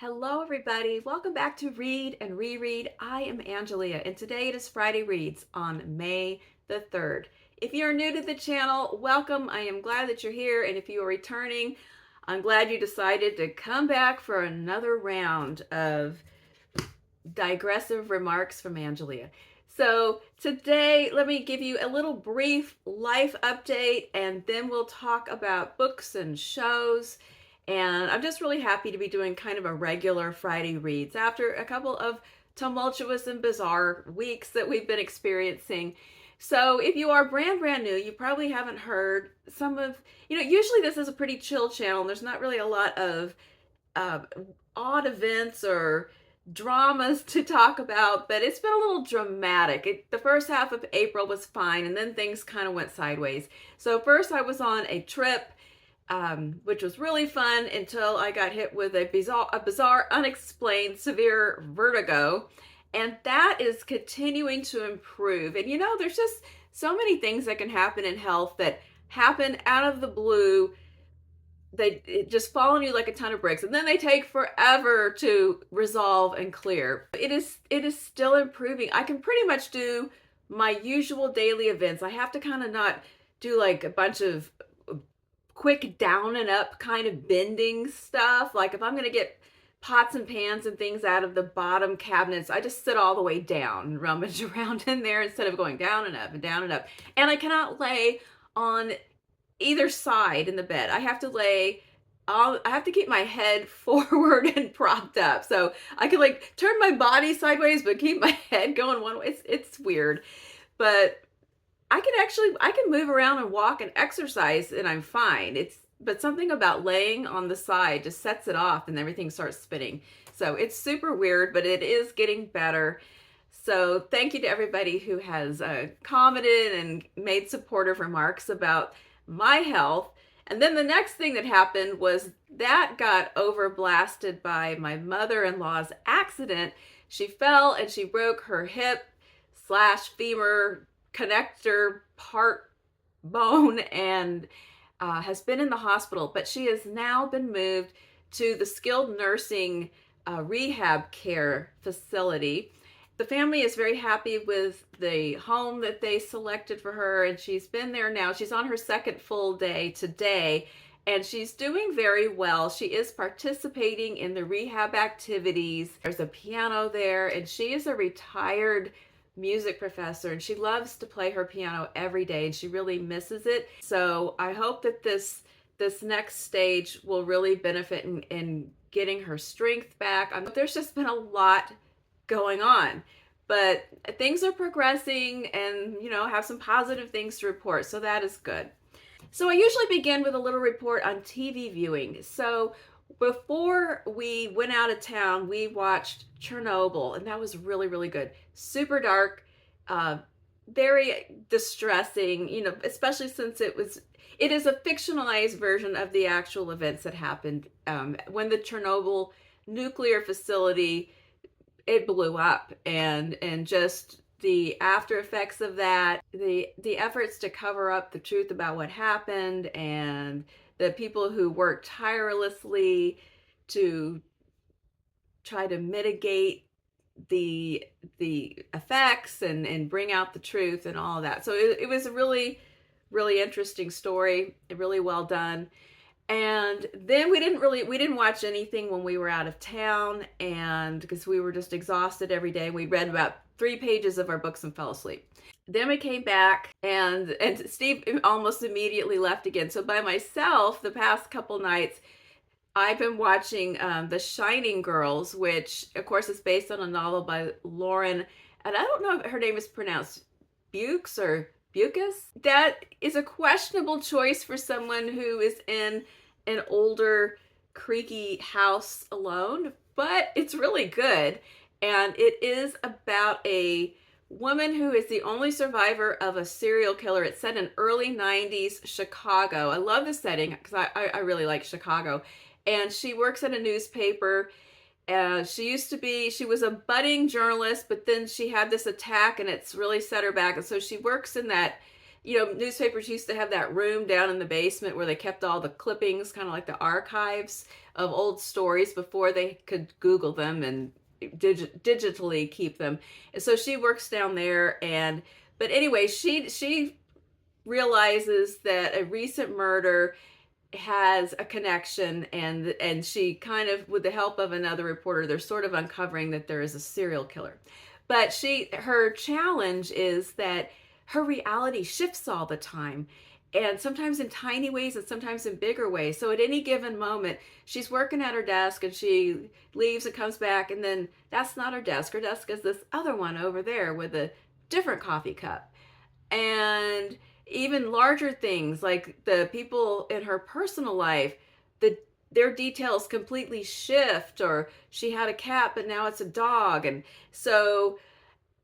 Hello, everybody. Welcome back to Read and Reread. I am Angelia, and today it is Friday Reads on May the 3rd. If you're new to the channel, welcome. I am glad that you're here, and if you are returning, I'm glad you decided to come back for another round of digressive remarks from Angelia. So today, let me give you a little brief life update, and then we'll talk about books and shows. And I'm just really happy to be doing kind of a regular Friday reads after a couple of tumultuous and bizarre weeks that we've been experiencing. So if you are brand new, you probably haven't heard some of, usually this is a pretty chill channel. And there's not really a lot of odd events or dramas to talk about, but it's been a little dramatic. The first half of April was fine, and then things kind of went sideways. So first I was on a trip, which was really fun until I got hit with a bizarre, unexplained, severe vertigo. And that is continuing to improve. And there's just so many things that can happen in health that happen out of the blue. They just fall on you like a ton of bricks, and then they take forever to resolve and clear. It is still improving. I can pretty much do my usual daily events. I have to kind of not do like a bunch of quick down and up kind of bending stuff. Like if I'm going to get pots and pans and things out of the bottom cabinets, I just sit all the way down and rummage around in there instead of going down and up and down and up. And I cannot lay on either side in the bed. I have to keep my head forward and propped up. So I can like turn my body sideways, but keep my head going one way. It's weird, but I can move around and walk and exercise and I'm fine. But something about laying on the side just sets it off and everything starts spinning. So it's super weird, but it is getting better. So thank you to everybody who has commented and made supportive remarks about my health. And then the next thing that happened was that got overblasted by my mother-in-law's accident. She fell and she broke her hip/femur connector part bone and has been in the hospital, but she has now been moved to the skilled nursing rehab care facility. The family is very happy with the home that they selected for her, and she's been there now. She's on her second full day today, and she's doing very well. She is participating in the rehab activities. There's a piano there, and she is a retired music professor, and she loves to play her piano every day, and she really misses it. So I hope that this next stage will really benefit in getting her strength back. There's just been a lot going on, but things are progressing and have some positive things to report, so that is good. So I usually begin with a little report on TV viewing. So before we went out of town, we watched Chernobyl, and that was really good. Super dark, very distressing, especially since it is a fictionalized version of the actual events that happened when the Chernobyl nuclear facility, it blew up, and just the after effects of that, the efforts to cover up the truth about what happened, and the people who worked tirelessly to try to mitigate the effects and bring out the truth and all of that. So it was a really interesting story, really well done. And then we didn't watch anything when we were out of town, and because we were just exhausted every day. We read about 3 pages of our books and fell asleep. Then we came back, and Steve almost immediately left again. So by myself, the past couple nights, I've been watching The Shining Girls, which of course is based on a novel by Lauren, and I don't know if her name is pronounced Bukes or Bucas. That is a questionable choice for someone who is in an older, creaky house alone, but it's really good. And it is about a woman who is the only survivor of a serial killer. It's set in early 90s Chicago. I love the setting because I really like Chicago. And she works at a newspaper. She was a budding journalist, but then she had this attack and it's really set her back. And so she works in that newspapers used to have that room down in the basement where they kept all the clippings, kind of like the archives of old stories before they could Google them and digitally keep them. And so she works down there, but anyway, she realizes that a recent murder has a connection, and she kind of, with the help of another reporter, they're sort of uncovering that there is a serial killer. But her challenge is that her reality shifts all the time, and sometimes in tiny ways and sometimes in bigger ways. So at any given moment, she's working at her desk and she leaves and comes back, and then that's not her desk. Her desk is this other one over there with a different coffee cup. And even larger things like the people in her personal life, their details completely shift, or she had a cat but now it's a dog. And so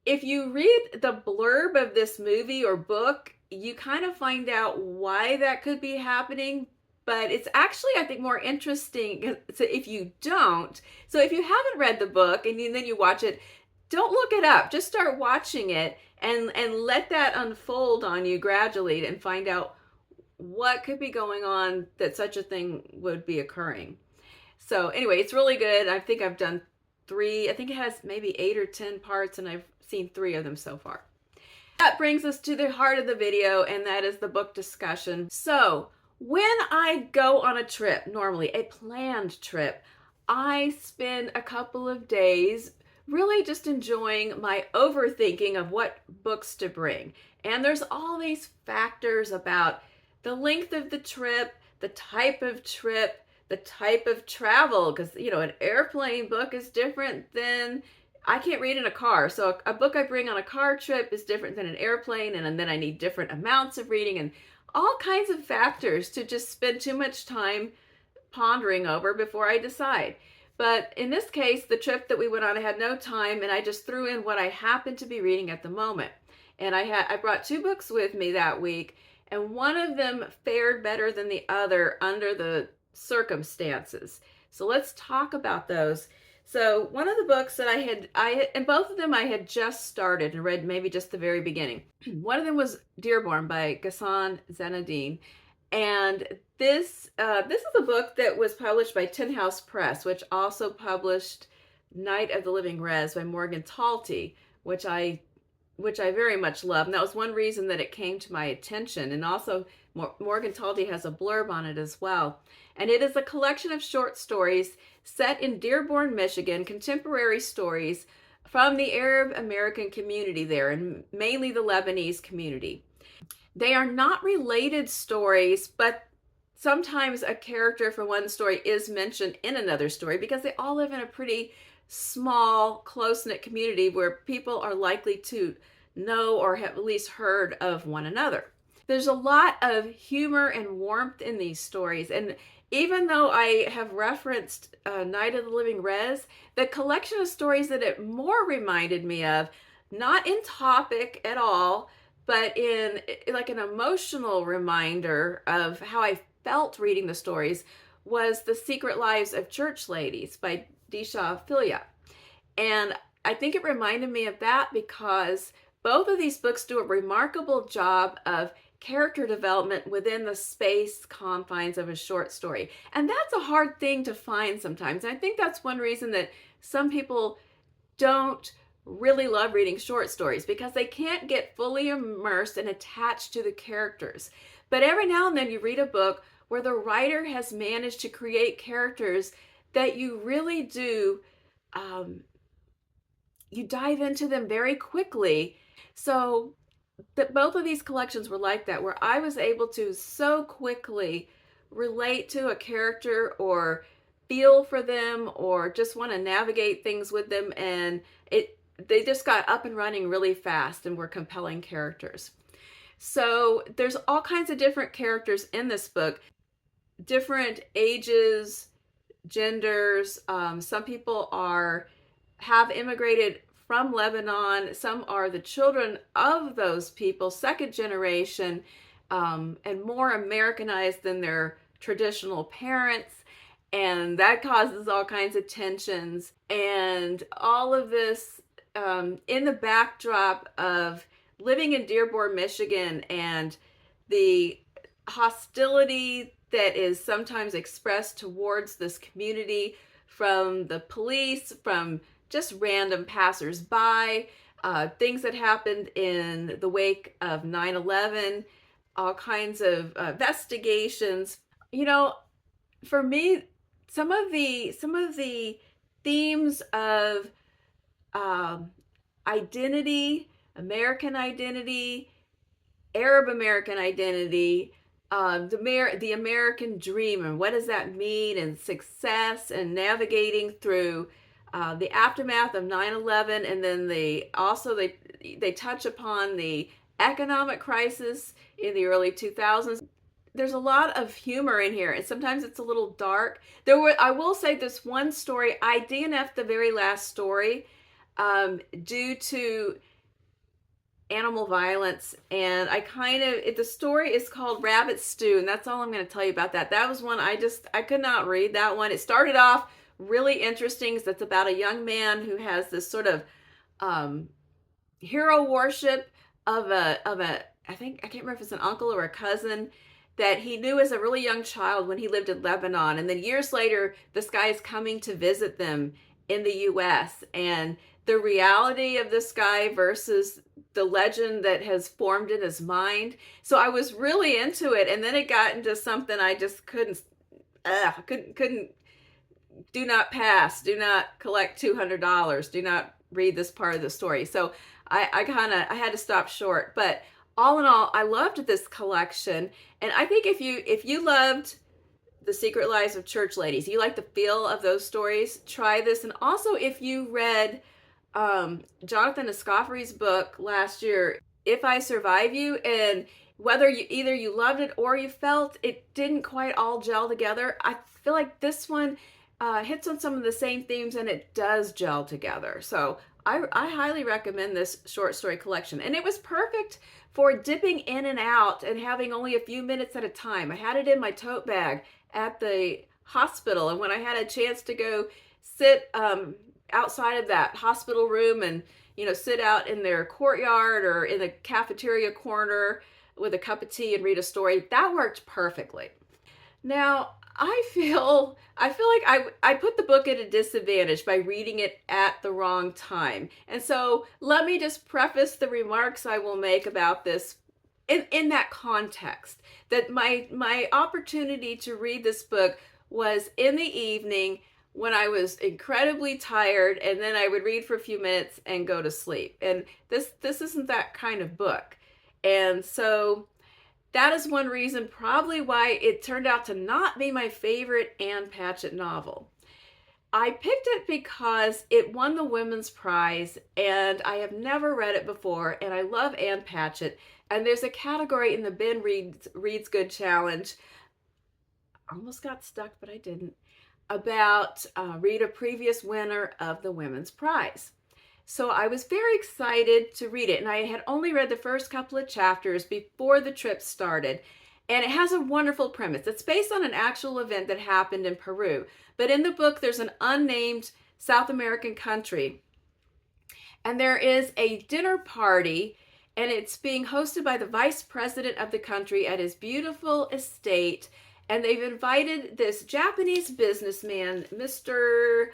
if you read the blurb of this movie or book, you kind of find out why that could be happening. But it's actually, I think, more interesting if you don't. So if you haven't read the book and then you watch it, don't look it up. Just start watching it and let that unfold on you gradually and find out what could be going on that such a thing would be occurring. So anyway, it's really good. I think I've done 3. I think it has maybe 8 or 10 parts, and I've seen 3 of them so far. That brings us to the heart of the video, and that is the book discussion. So when I go on a trip, normally a planned trip, I spend a couple of days really just enjoying my overthinking of what books to bring. And there's all these factors about the length of the trip, the type of trip, the type of travel, because an airplane book is different than, I can't read in a car. So a book I bring on a car trip is different than an airplane, and then I need different amounts of reading and all kinds of factors to just spend too much time pondering over before I decide. But in this case, the trip that we went on, I had no time, and I just threw in what I happened to be reading at the moment. And I brought 2 books with me that week, and one of them fared better than the other under the circumstances. So let's talk about those. So one of the books that and both of them I had just started and read maybe just the very beginning. One of them was Dearborn by Ghassan Zeineddine. And this is a book that was published by Tin House Press, which also published Night of the Living Res by Morgan Talty, which I very much love. And that was one reason that it came to my attention. And also Morgan Talty has a blurb on it as well. And it is a collection of short stories set in Dearborn, Michigan, contemporary stories from the Arab American community there, and mainly the Lebanese community. They are not related stories, but sometimes a character from one story is mentioned in another story because they all live in a pretty small, close-knit community where people are likely to know or have at least heard of one another. There's a lot of humor and warmth in these stories, and even though I have referenced Night of the Living Res, the collection of stories that it more reminded me of, not in topic at all, but in like an emotional reminder of how I felt reading the stories, was The Secret Lives of Church Ladies by Disha Filia. And I think it reminded me of that because both of these books do a remarkable job of character development within the space confines of a short story. And that's a hard thing to find sometimes. And I think that's one reason that some people don't really love reading short stories, because they can't get fully immersed and attached to the characters. But every now and then you read a book where the writer has managed to create characters that you really do, you dive into them very quickly. So both of these collections were like that, where I was able to so quickly relate to a character or feel for them or just want to navigate things with them, and they just got up and running really fast and were compelling characters. So there's all kinds of different characters in this book, different ages, genders. Some people have immigrated from Lebanon. Some are the children of those people, second generation, and more Americanized than their traditional parents. And that causes all kinds of tensions. And all of this in the backdrop of living in Dearborn, Michigan, and the hostility that is sometimes expressed towards this community from the police, from just random passersby, things that happened in the wake of 9/11, all kinds of investigations. You know, for me, some of the themes of um, identity, American identity, Arab American identity, the American dream, and what does that mean, and success, and navigating through the aftermath of 9/11, and then they touch upon the economic crisis in the early 2000s. There's a lot of humor in here, and sometimes it's a little dark. I will say, this one story, I DNF'd the very last story due to animal violence, and the story is called Rabbit Stew, and that's all I'm going to tell you about that. That was one I could not read that one. It started off really interesting, because it's about a young man who has this sort of hero worship of a I can't remember if it's an uncle or a cousin that he knew as a really young child when he lived in Lebanon, and then years later this guy is coming to visit them in the US, and the reality of this guy versus the legend that has formed in his mind. So I was really into it, and then it got into something I just couldn't do not pass, do not collect $200, do not read this part of the story. So I had to stop short. But all in all, I loved this collection, and I think if you loved The Secret Lives of Church Ladies, you like the feel of those stories, try this. And also, if you read Jonathan Escoffery's book last year, If I Survive You, and whether you loved it or you felt it didn't quite all gel together, I feel like this one hits on some of the same themes, and it does gel together. So I highly recommend this short story collection, and it was perfect for dipping in and out and having only a few minutes at a time. I had it in my tote bag at the hospital, and when I had a chance to go sit outside of that hospital room and sit out in their courtyard or in the cafeteria corner with a cup of tea and read a story, that worked perfectly. Now, I feel like I put the book at a disadvantage by reading it at the wrong time. And so let me just preface the remarks I will make about this in that context, that my opportunity to read this book was in the evening when I was incredibly tired, and then I would read for a few minutes and go to sleep. And this isn't that kind of book. And so that is one reason probably why it turned out to not be my favorite Ann Patchett novel. I picked it because it won the Women's Prize, and I have never read it before, and I love Ann Patchett. And there's a category in the Ben Reads Good Challenge, almost got stuck, but I didn't, about read a previous winner of the Women's Prize. So I was very excited to read it, and I had only read the first couple of chapters before the trip started. And it has a wonderful premise. It's based on an actual event that happened in Peru. But in the book, there's an unnamed South American country. And there is a dinner party, and it's being hosted by the vice president of the country at his beautiful estate. And they've invited this Japanese businessman, Mr.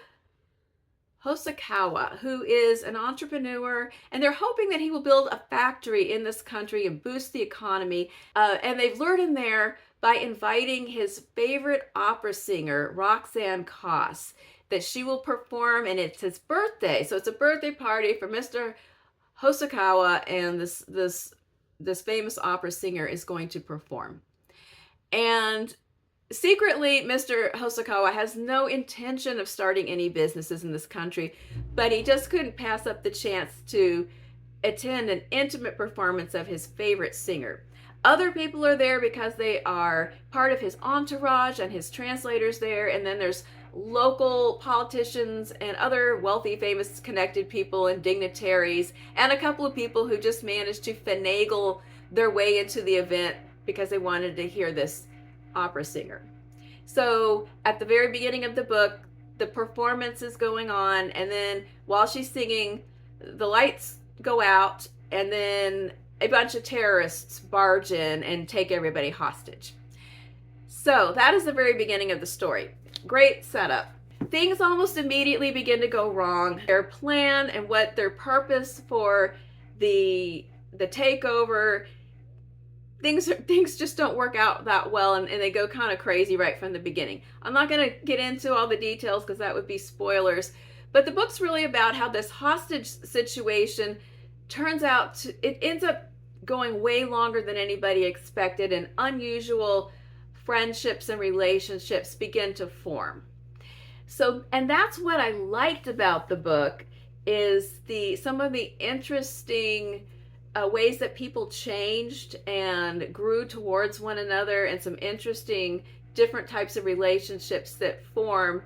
Hosokawa, who is an entrepreneur, and they're hoping that he will build a factory in this country and boost the economy. And they've lured him there by inviting his favorite opera singer, Roxanne Koss, that she will perform, and it's his birthday. So it's a birthday party for Mr. Hosokawa, and this famous opera singer is going to perform. And secretly, Mr. Hosokawa has no intention of starting any businesses in this country, but he just couldn't pass up the chance to attend an intimate performance of his favorite singer. Other people are there because they are part of his entourage and his translators there, and then there's local politicians and other wealthy, famous, connected people and dignitaries, and a couple of people who just managed to finagle their way into the event because they wanted to hear this opera singer. So at the very beginning of the book, the performance is going on, and then while she's singing, the lights go out and then a bunch of terrorists barge in and take everybody hostage. So that is the very beginning of the story. Great setup. Things almost immediately begin to go wrong. Their plan and what their purpose for the takeover, things just don't work out that well, and they go kind of crazy right from the beginning. I'm not going to get into all the details because that would be spoilers, but the book's really about how this hostage situation turns out it ends up going way longer than anybody expected, and unusual friendships and relationships begin to form. So, and that's what I liked about the book, is some of the interesting ways that people changed and grew towards one another, and some interesting different types of relationships that form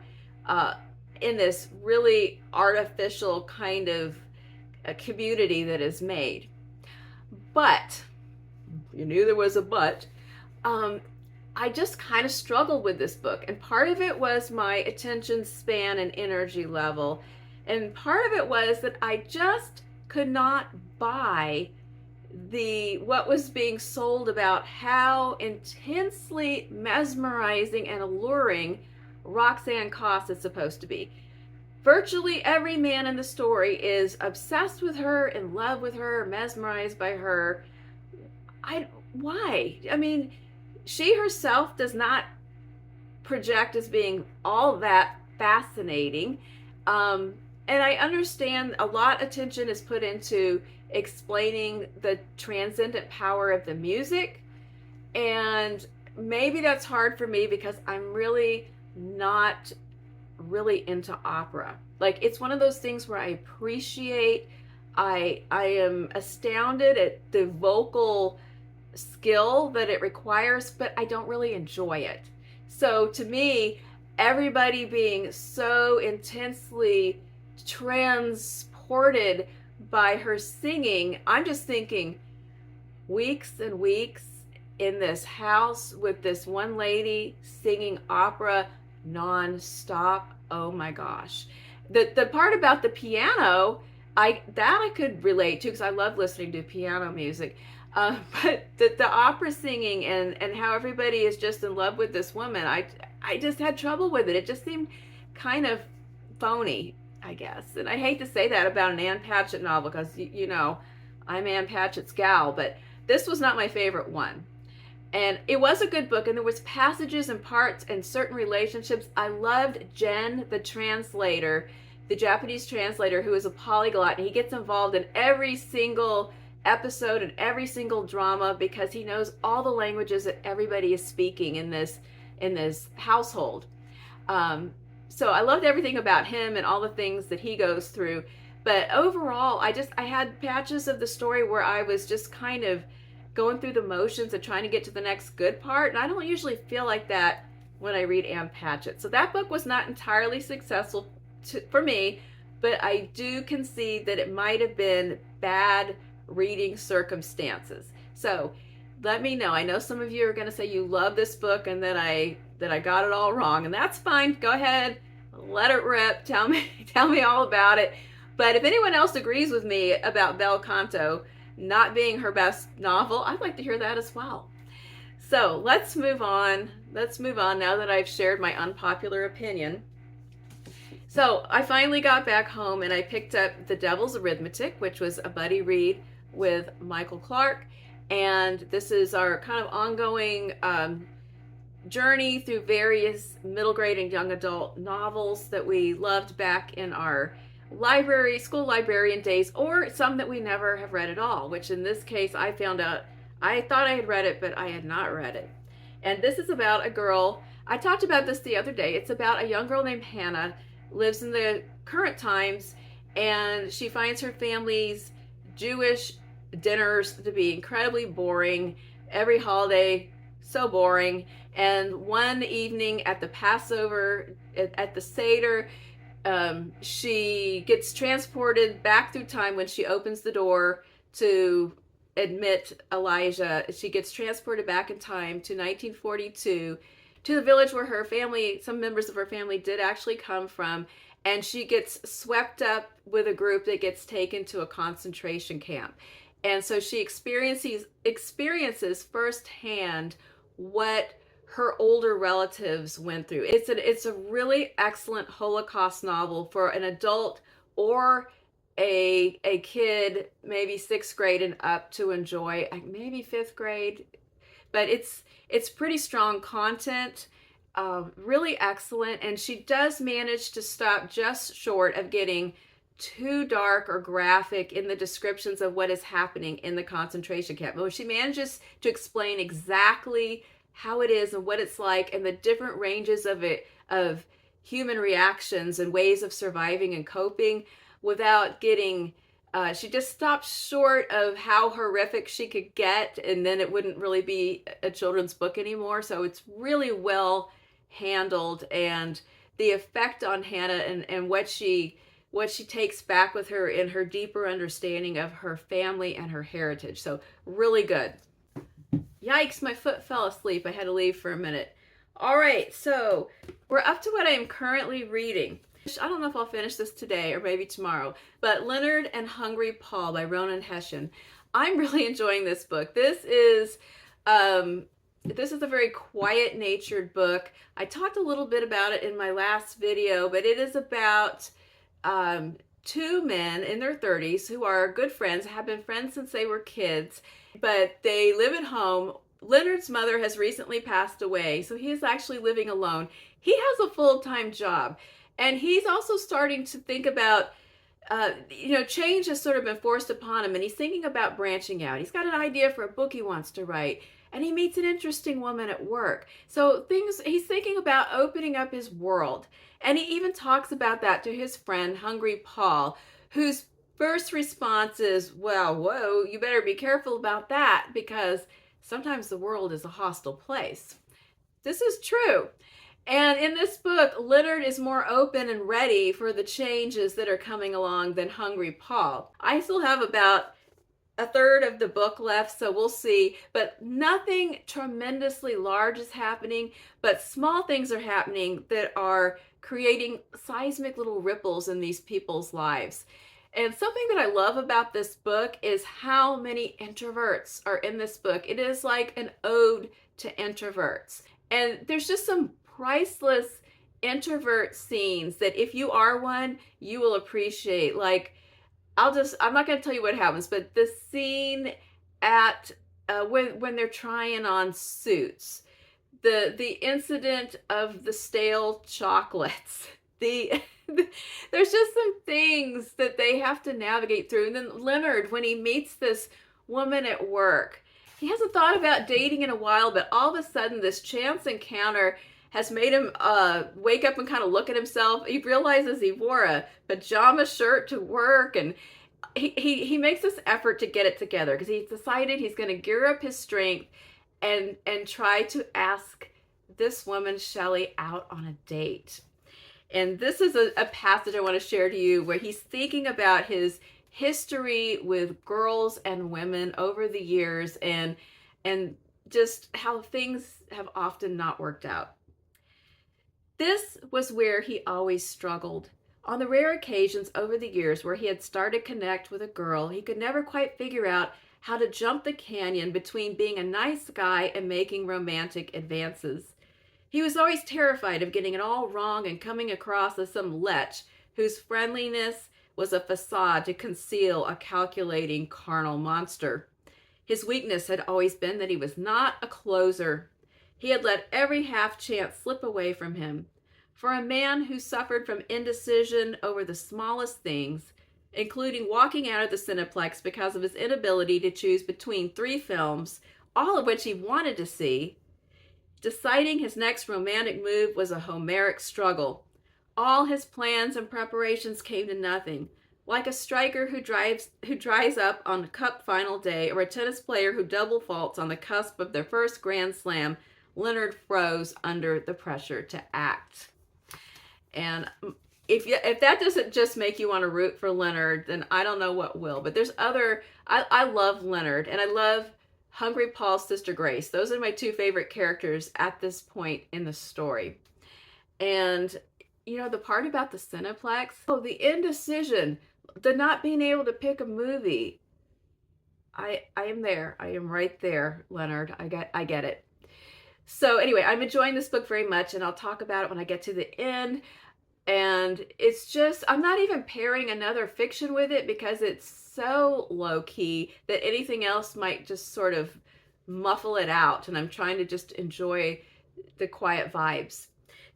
in this really artificial kind of a community that is made. But, you knew there was a but, I just kind of struggled with this book. And part of it was my attention span and energy level. And part of it was that I just could not buy what was being sold about how intensely mesmerizing and alluring Roxanne Coss is supposed to be. Virtually every man in the story is obsessed with her, in love with her, mesmerized by her. Why? I mean, she herself does not project as being all that fascinating. And I understand a lot of attention is put into explaining the transcendent power of the music. And maybe that's hard for me because I'm really not really into opera. Like, it's one of those things where I appreciate, I am astounded at the vocal skill that it requires, but I don't really enjoy it. So to me, everybody being so intensely transported by her singing, I'm just thinking, weeks and weeks in this house with this one lady singing opera non-stop. Oh my gosh. The part about the piano, I could relate to, because I love listening to piano music. But the opera singing and how everybody is just in love with this woman, I just had trouble with it. It just seemed kind of phony, I guess. And I hate to say that about an Ann Patchett novel, because, you know, I'm Ann Patchett's gal, but this was not my favorite one. And it was a good book, and there was passages and parts and certain relationships. I loved Jen, the translator, the Japanese translator, who is a polyglot, and he gets involved in every single episode and every single drama because he knows all the languages that everybody is speaking in this household. So I loved everything about him and all the things that he goes through. But overall, I had patches of the story where I was just kind of going through the motions and trying to get to the next good part. And I don't usually feel like that when I read Ann Patchett. So that book was not entirely successful for me, but I do concede that it might have been bad reading circumstances. So let me know. I know some of you are going to say you love this book and that I got it all wrong, and that's fine. Go ahead, let it rip. Tell me all about it. But if anyone else agrees with me about Bel Canto not being her best novel, I'd like to hear that as well. So let's move on. Let's move on now that I've shared my unpopular opinion. So I finally got back home and I picked up The Devils Arithmetic, which was a buddy read with Michael Clark. And this is our kind of ongoing journey through various middle grade and young adult novels that we loved back in our school librarian days, or some that we never have read at all, which in this case I found out I thought I had read it, but I had not read it. And this is about a girl. I talked about this the other day. It's about a young girl named Hannah, lives in the current times, and she finds her family's Jewish dinners to be incredibly boring. Every holiday, so boring. And one evening at the Passover, at the Seder, she gets transported back through time when she opens the door to admit Elijah. She gets transported back in time to 1942, to the village where her family, some members of her family did actually come from, and she gets swept up with a group that gets taken to a concentration camp. And so she experiences firsthand what her older relatives went through. It's a really excellent Holocaust novel for an adult or a kid, maybe 6th grade and up, to enjoy, maybe 5th grade. But it's pretty strong content, really excellent, and she does manage to stop just short of getting too dark or graphic in the descriptions of what is happening in the concentration camp. But she manages to explain exactly how it is and what it's like and the different ranges of human reactions and ways of surviving and coping without getting she just stopped short of how horrific she could get, and then it wouldn't really be a children's book anymore. So it's really well handled, and the effect on Hannah and what she takes back with her in her deeper understanding of her family and her heritage. So really good. Yikes, my foot fell asleep. I had to leave for a minute. All right, so we're up to what I am currently reading. I don't know if I'll finish this today or maybe tomorrow, but Leonard and Hungry Paul by Ronan Hession. I'm really enjoying this book. This is a very quiet-natured book. I talked a little bit about it in my last video, but it is about two men in their 30s who are good friends, have been friends since they were kids, but they live at home. Leonard's mother has recently passed away, so he is actually living alone. He has a full-time job. And he's also starting to think about, change has sort of been forced upon him, and he's thinking about branching out. He's got an idea for a book he wants to write, and he meets an interesting woman at work. So he's thinking about opening up his world. And he even talks about that to his friend, Hungry Paul, whose first response is, well, whoa, you better be careful about that, because sometimes the world is a hostile place. This is true. And in this book, Leonard is more open and ready for the changes that are coming along than Hungry Paul. I still have about a third of the book left, so we'll see. But nothing tremendously large is happening, but small things are happening that are creating seismic little ripples in these people's lives. And something that I love about this book is how many introverts are in this book. It is like an ode to introverts. And there's just some priceless introvert scenes that if you are one, you will appreciate. Like, I'm not going to tell you what happens, but the scene at when they're trying on suits, the incident of the stale chocolates, there's just some things that they have to navigate through. And then Leonard, when he meets this woman at work, he hasn't thought about dating in a while, but all of a sudden this chance encounter has made him wake up and kind of look at himself. He realizes he wore a pajama shirt to work, and he makes this effort to get it together because he's decided he's going to gear up his strength and try to ask this woman, Shelly, out on a date. And this is a passage I want to share to you where he's thinking about his history with girls and women over the years and just how things have often not worked out. This was where he always struggled. On the rare occasions over the years where he had started to connect with a girl, he could never quite figure out how to jump the canyon between being a nice guy and making romantic advances. He was always terrified of getting it all wrong and coming across as some lech whose friendliness was a facade to conceal a calculating carnal monster. His weakness had always been that he was not a closer. He had let every half chance slip away from him. For a man who suffered from indecision over the smallest things, including walking out of the Cineplex because of his inability to choose between 3 films, all of which he wanted to see, deciding his next romantic move was a Homeric struggle. All his plans and preparations came to nothing. Like a striker who dries up on the cup final day, or a tennis player who double faults on the cusp of their first Grand Slam, Leonard froze under the pressure to act. And if that doesn't just make you want to root for Leonard, then I don't know what will. But there's I love Leonard, and I love Hungry Paul's sister Grace. Those are my 2 favorite characters at this point in the story. And, the part about the Cineplex, the indecision, the not being able to pick a movie. I am there. I am right there, Leonard. I get it. So anyway, I'm enjoying this book very much, and I'll talk about it when I get to the end. And it's just, I'm not even pairing another fiction with it because it's so low key that anything else might just sort of muffle it out. And I'm trying to just enjoy the quiet vibes.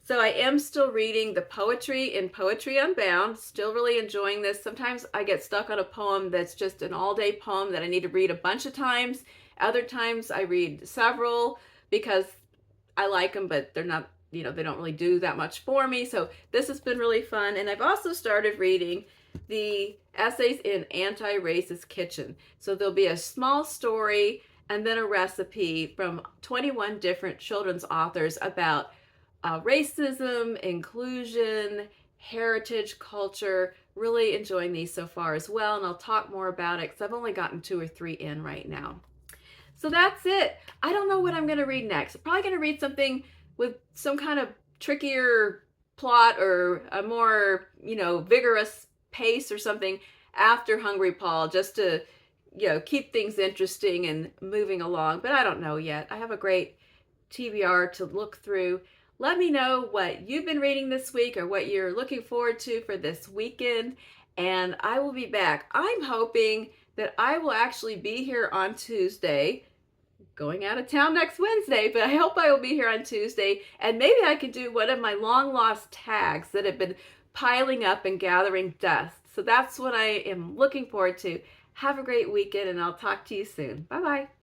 So I am still reading the poetry in Poetry Unbound, still really enjoying this. Sometimes I get stuck on a poem that's just an all-day poem that I need to read a bunch of times. Other times I read several because I like them, but they're not, they don't really do that much for me. So this has been really fun. And I've also started reading the essays in Anti-Racist Kitchen. So there'll be a small story and then a recipe from 21 different children's authors about racism, inclusion, heritage, culture. Really enjoying these so far as well. And I'll talk more about it because I've only gotten 2 or 3 in right now. So that's it. I don't know what I'm going to read next. I'm probably going to read something with some kind of trickier plot or a more, vigorous pace or something after Hungry Paul, just to, keep things interesting and moving along. But I don't know yet. I have a great TBR to look through. Let me know what you've been reading this week or what you're looking forward to for this weekend, and I will be back. I'm hoping that I will actually be here on Tuesday, going out of town next Wednesday, but I hope I will be here on Tuesday, and maybe I could do one of my long lost tags that have been piling up and gathering dust. So that's what I am looking forward to. Have a great weekend, and I'll talk to you soon. Bye-bye.